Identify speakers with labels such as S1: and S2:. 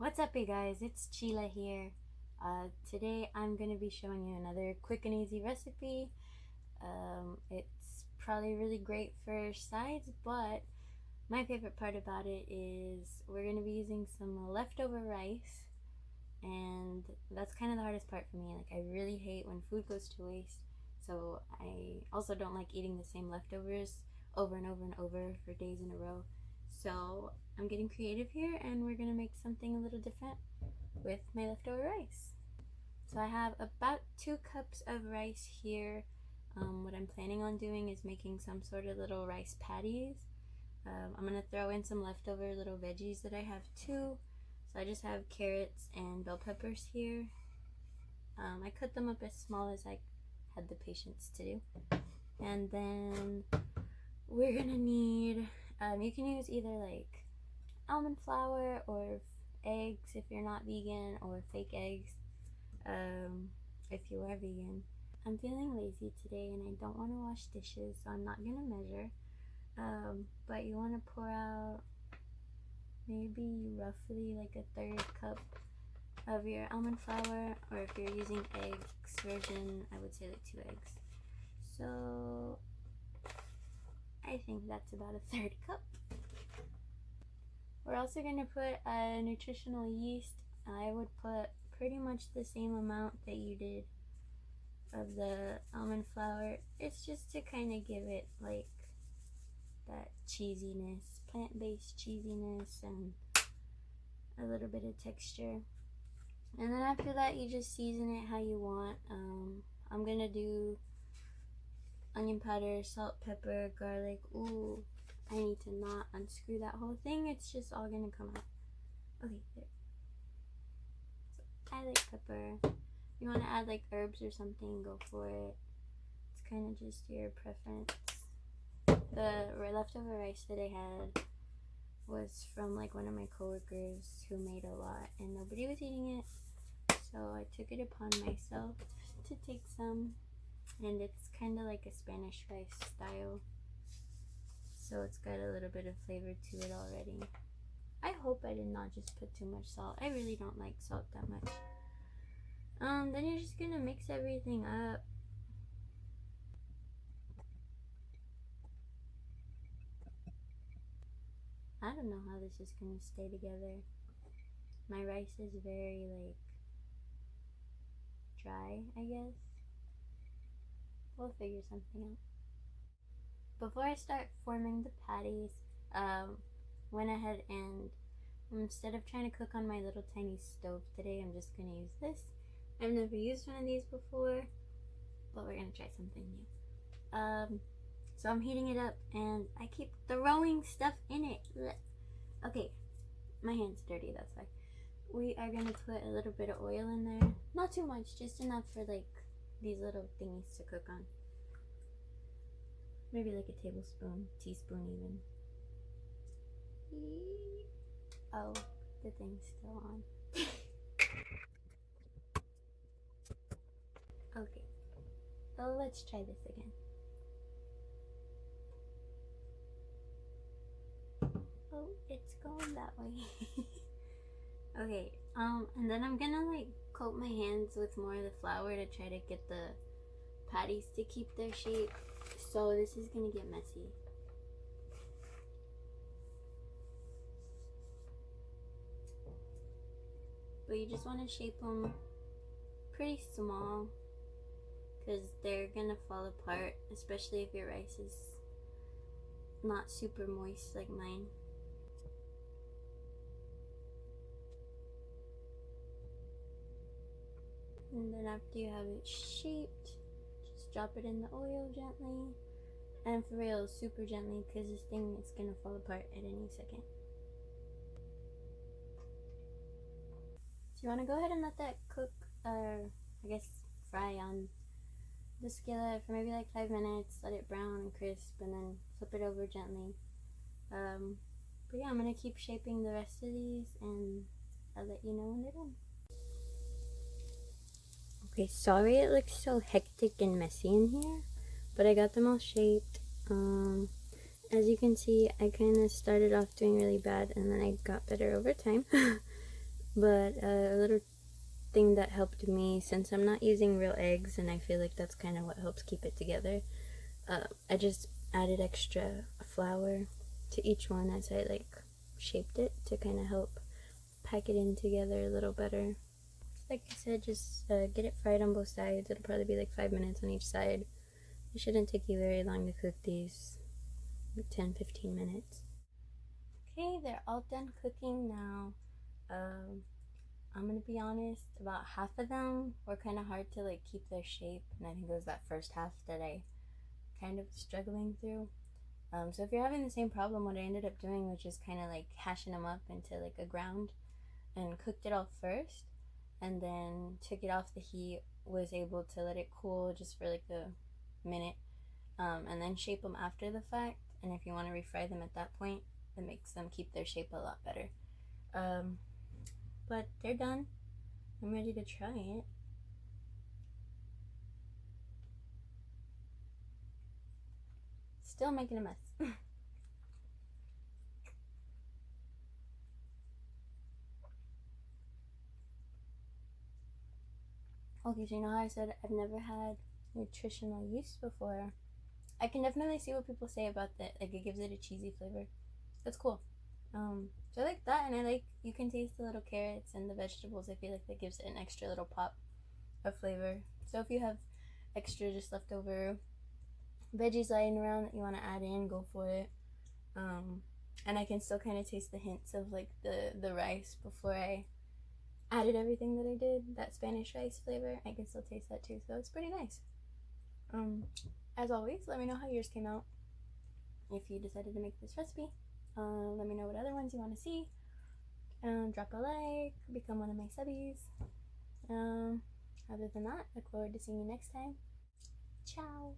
S1: What's up, you guys? It's Chile here. Today I'm going to be showing you another quick and easy recipe. It's probably really great for sides, but my favorite part about it is we're going to be using some leftover rice, and that's kind of the hardest part for me. Like, I really hate when food goes to waste, so I also don't like eating the same leftovers over and over and over for days in a row. So I'm getting creative here, and we're gonna make something a little different with my leftover rice. So I have about 2 cups of rice here. What I'm planning on doing is making some sort of little rice patties. I'm gonna throw in some leftover little veggies that I have too. So I just have carrots and bell peppers here. I cut them up as small as I had the patience to do. And then we're gonna need, you can use either like almond flour or eggs if you're not vegan, or fake eggs if you are vegan. I'm feeling lazy today and I don't want to wash dishes, so I'm not gonna measure, but you want to pour out maybe roughly like a 1/3 cup of your almond flour, or if you're using eggs version, I would say like 2 eggs. So I think that's about a 1/3 cup. We're also going to put a nutritional yeast. I would put pretty much the same amount that you did of the almond flour. It's just to kind of give it like that cheesiness, plant-based cheesiness, and a little bit of texture. And then after that, you just season it how you want. I'm going to do onion powder, salt, pepper, garlic. Ooh, I need to not unscrew that whole thing. It's just all gonna come out. Okay, there. So I like pepper. If you want to add like herbs or something, go for it. It's kind of just your preference. The leftover rice that I had was from like one of my coworkers who made a lot, and nobody was eating it. So I took it upon myself to take some, and it's kind of like a Spanish rice style. So it's got a little bit of flavor to it already. I hope I did not just put too much salt. I really don't like salt that much. Then you're just gonna mix everything up. I don't know how this is gonna stay together. My rice is very like dry, I guess. We'll figure something out. Before I start forming the patties, went ahead and instead of trying to cook on my little tiny stove today, I'm just gonna use this. I've never used one of these before, but we're gonna try something new. So I'm heating it up and I keep throwing stuff in it. Okay, my hand's dirty, that's why. We are gonna put a little bit of oil in there. Not too much, just enough for like these little thingies to cook on. Maybe like a tablespoon, teaspoon even. Oh, the thing's still on. Okay, so let's try this again. Oh, it's going that way. Okay, and then I'm gonna like coat my hands with more of the flour to try to get the patties to keep their shape. So this is gonna get messy. But you just want to shape them pretty small, because they're gonna fall apart, especially if your rice is not super moist like mine. And then after you have it shaped, just drop it in the oil gently, and for real, super gently, because this thing is gonna fall apart at any second. So you want to go ahead and let that cook, or I guess fry on the skillet for maybe like 5 minutes. Let it brown and crisp, and then flip it over gently. But yeah, I'm gonna keep shaping the rest of these, and I'll let you know when they're done. Okay, sorry it looks so hectic and messy in here, but I got them all shaped. As you can see, I kind of started off doing really bad, and then I got better over time. But a little thing that helped me, since I'm not using real eggs and I feel like that's kind of what helps keep it together, I just added extra flour to each one as I like shaped it to kind of help pack it in together a little better. Like I said, just get it fried on both sides. It'll probably be like 5 minutes on each side. It shouldn't take you very long to cook these, 10-15 minutes. Okay, they're all done cooking now. I'm gonna be honest, about half of them were kind of hard to like keep their shape, and I think it was that first half that I kind of struggling through. So if you're having the same problem, what I ended up doing was just kind of like hashing them up into like a ground and cooked it all first, and then took it off the heat, was able to let it cool just for like a minute, and then shape them after the fact. And if you want to refry them at that point, it makes them keep their shape a lot better. But they're done. I'm ready to try it. Still making a mess. Okay, so you know how I said I've never had nutritional yeast before? I can definitely see what people say about that. Like, it gives it a cheesy flavor. That's cool. So I like that, and I like, you can taste the little carrots and the vegetables. I feel like that gives it an extra little pop of flavor. So if you have extra just leftover veggies lying around that you want to add in, go for it. And I can still kind of taste the hints of like the rice before I added everything that I did. That Spanish rice flavor, I can still taste that too. So it's pretty nice. As always, let me know how yours came out. If you decided to make this recipe, let me know what other ones you want to see. Drop a like, become one of my subbies. Other than that, look forward to seeing you next time. Ciao.